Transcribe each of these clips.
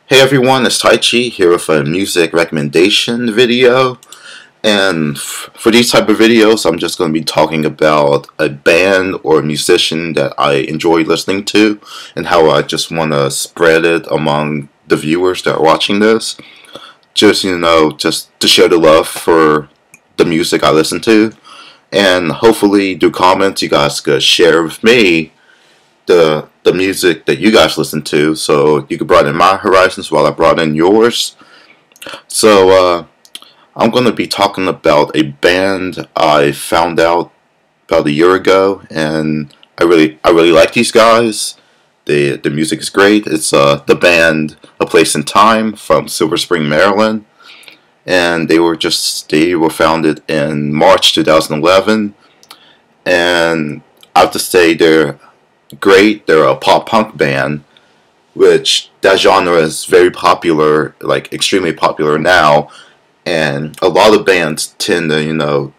Hey everyone, it's Tai Chi here with a music recommendation video. And for these type of videos, I'm just going to be talking about a band or a musician that I enjoy listening to and how I just want to spread it among the viewers that are watching this. Just, just to share the love for the music I listen to. And hopefully, through comments, you guys could share with me the music that you guys listen to, so you could broaden my horizons while I broaden yours. So I'm going to be talking about a band I found out about a year ago, and I really like these guys. The music is great. It's the band A Place in Time from Silver Spring, Maryland, and they were founded in March 2011, and I have to say they're great. They're a pop punk band, which that genre is very popular, like extremely popular now. And a lot of bands tend to,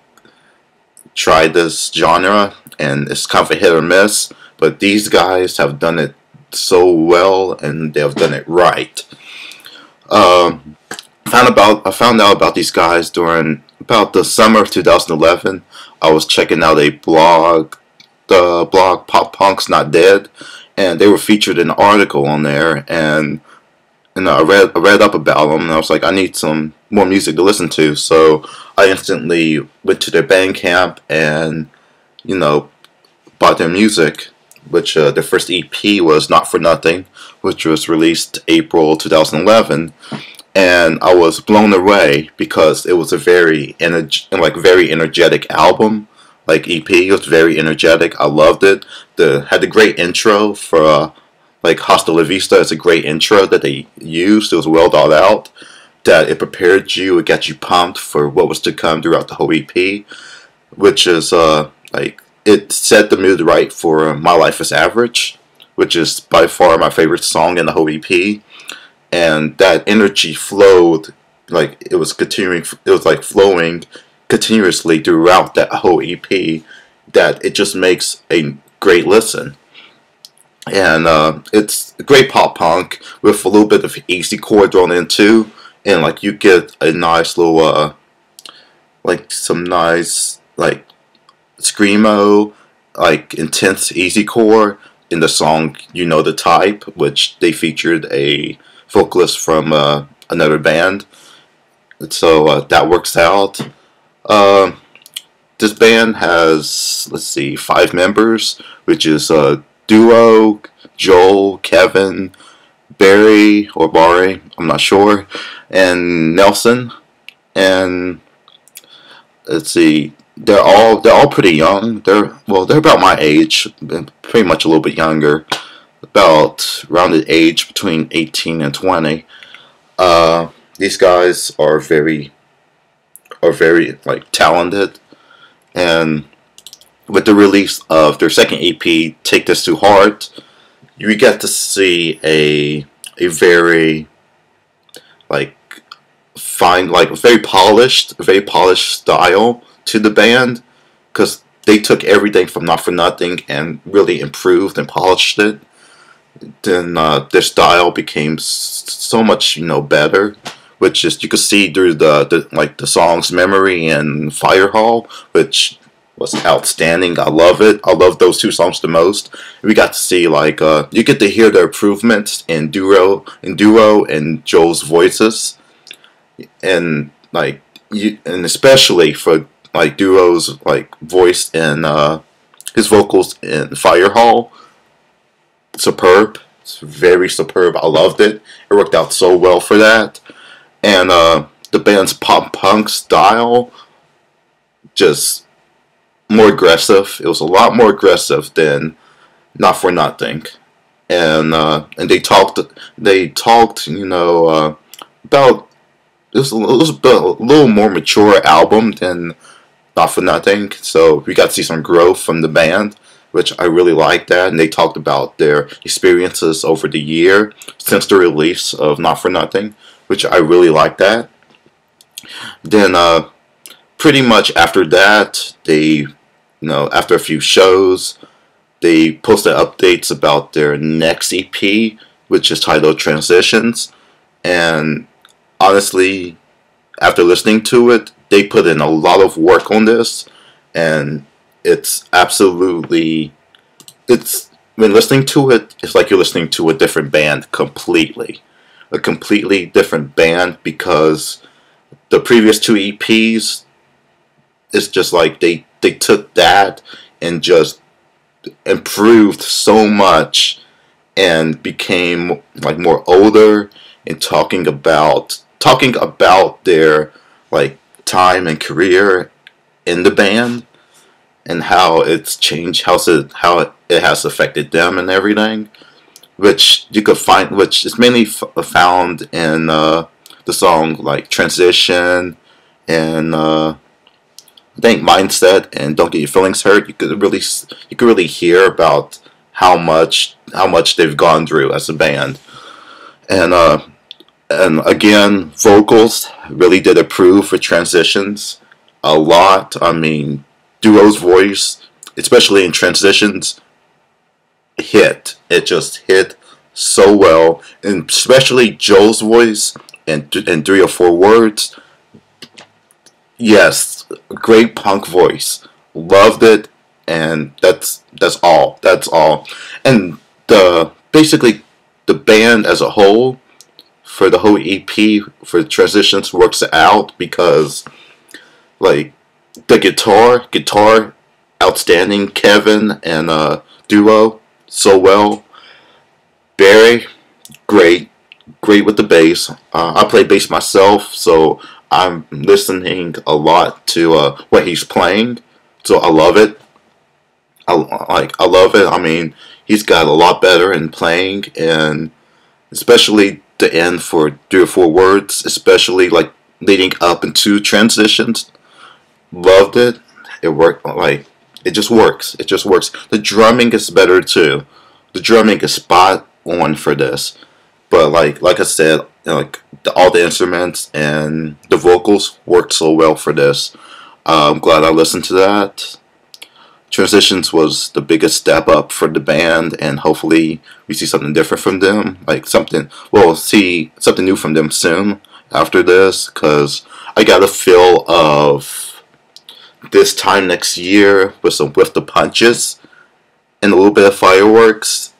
try this genre, and it's kind of a hit or miss. But these guys have done it so well, and they have done it right. I found out about these guys during about the summer of 2011. I was checking out the blog Pop Punk's Not Dead, and they were featured in an article on there, and I read up about them, and I was like, I need some more music to listen to, so I instantly went to their Bandcamp and bought their music, which their first EP was Not For Nothing, which was released April 2011, and I was blown away because it was a very energetic album. Like EP, it was very energetic. I loved it. Had a great intro for like Hasta La Vista. It's a great intro that they used. It was well thought out. That it prepared you, it got you pumped for what was to come throughout the whole EP, which is it set the mood right for My Life Is Average, which is by far my favorite song in the whole EP. And that energy flowed like it was continuing. It was like flowing continuously throughout that whole EP, that it just makes a great listen. And it's great pop punk with a little bit of easy core thrown in too, and like you get a nice little some nice screamo, like intense easy core in the song You Know the Type, which they featured a vocalist from another band, so that works out. This band has, let's see, 5 members, which is Duo, Joel, Kevin, Barry or Barry, I'm not sure, and Nelson. And let's see, they're all pretty young. They're about my age, pretty much a little bit younger, about rounded age between 18 and 20. These guys are very talented, and with the release of their second EP, Take This to Heart, you get to see a very very polished style to the band, because they took everything from Not For Nothing and really improved and polished it. Then their style became so much better, which is you could see through the songs Memory and Fire Hall, which was outstanding. I love it. I love those 2 songs the most. We got to see you get to hear the improvements in duo and Joel's voices, and and especially for Duo's voice and his vocals in Fire Hall. Superb. It's very superb. I loved it. It worked out so well for that. And the band's pop punk style, just more aggressive. It was a lot more aggressive than Not For Nothing. And they talked about it was a little more mature album than Not For Nothing. So we got to see some growth from the band, which I really liked that. And they talked about their experiences over the year since the release of Not For Nothing, which I really liked that. Then pretty much after that, they, after a few shows, they posted updates about their next EP, which is titled Transitions, And honestly, after listening to it, they put in a lot of work on this, and it's absolutely, it's, when listening to it, it's like you're listening to a different band completely. A completely different band, because the previous two EPs, it's just like they took that and just improved so much and became like more older, and talking about their like time and career in the band, and how it's changed, how it has affected them and everything, which you could find, which is mainly found in the song like Transition, and I think Mindset, and Don't Get Your Feelings Hurt. You could really hear about how much they've gone through as a band, and again, vocals really did improve for Transitions a lot. I mean, Duo's voice, especially in Transitions, it just hit so well, and especially Joe's voice in 3 or 4 words. Yes, great punk voice. Loved it, and that's all. That's all. And the basically the band as a whole, for the whole EP, for Transitions, works out, because like the guitar outstanding. Kevin and Duo, so well. Barry, great, great with the bass. I play bass myself, so I'm listening a lot to what he's playing. So I love it. I love it. I mean, he's got a lot better in playing, and especially the end for 3 or 4 words, especially like leading up into Transitions. Loved it. It worked. Like, it just works. It just works. The drumming is better too. The drumming is spot on for this. But like I said, like all the instruments and the vocals worked so well for this. I'm glad I listened to that. Transitions was the biggest step up for the band, and hopefully we see something different from them. Like something, we'll see something new from them soon after this, because I got a feel of this time next year with the punches and a little bit of fireworks.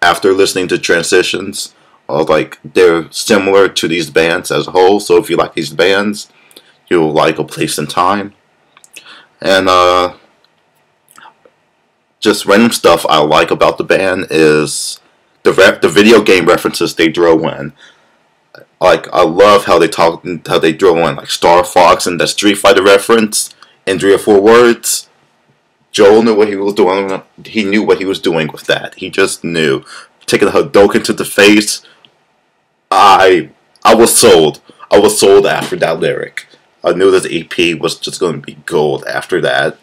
After listening to Transitions, like they're similar to these bands as a whole. So if you like these bands, you'll like A Place in Time. And just random stuff I like about the band is the video game references they throw in. Like, I love how they throw in like Star Fox and the Street Fighter reference in 3 or 4 words. Joel knew what he was doing. He knew what he was doing with that. He just knew. Taking a Hadouken to the face. I was sold. I was sold after that lyric. I knew that the EP was just going to be gold after that.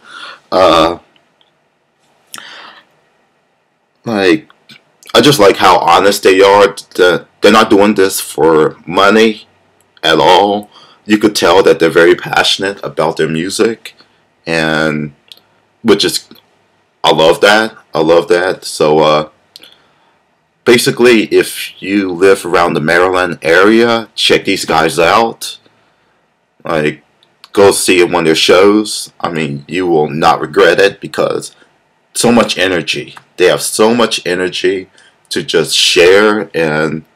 Like, I just like how honest they are. They're not doing this for money at all. You could tell that they're very passionate about their music, and which is, I love that. I love that. So basically, if you live around the Maryland area, check these guys out. Like, go see one of their shows. I mean, you will not regret it, because so much energy. They have so much energy to just share, and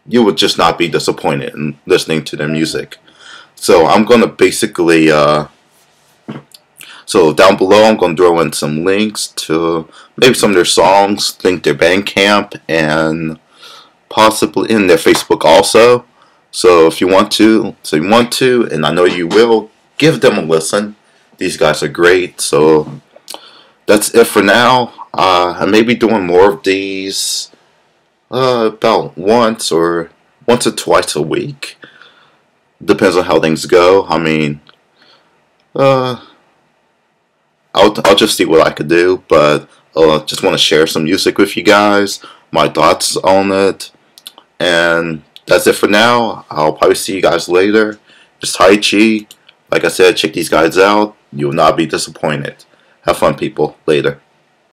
you would just not be disappointed in listening to their music. So I'm going to basically, so down below I'm going to throw in some links to maybe some of their songs, link their Bandcamp, and possibly in their Facebook also. So if you want to, and I know you will, give them a listen. These guys are great. So that's it for now. I may be doing more of these about once or twice a week. Depends on how things go. I mean, I'll just see what I could do, but just want to share some music with you guys, my thoughts on it, and that's it for now. I'll probably see you guys later. It's Tai Chi. Like I said, check these guys out. You will not be disappointed. Have fun, people. Later.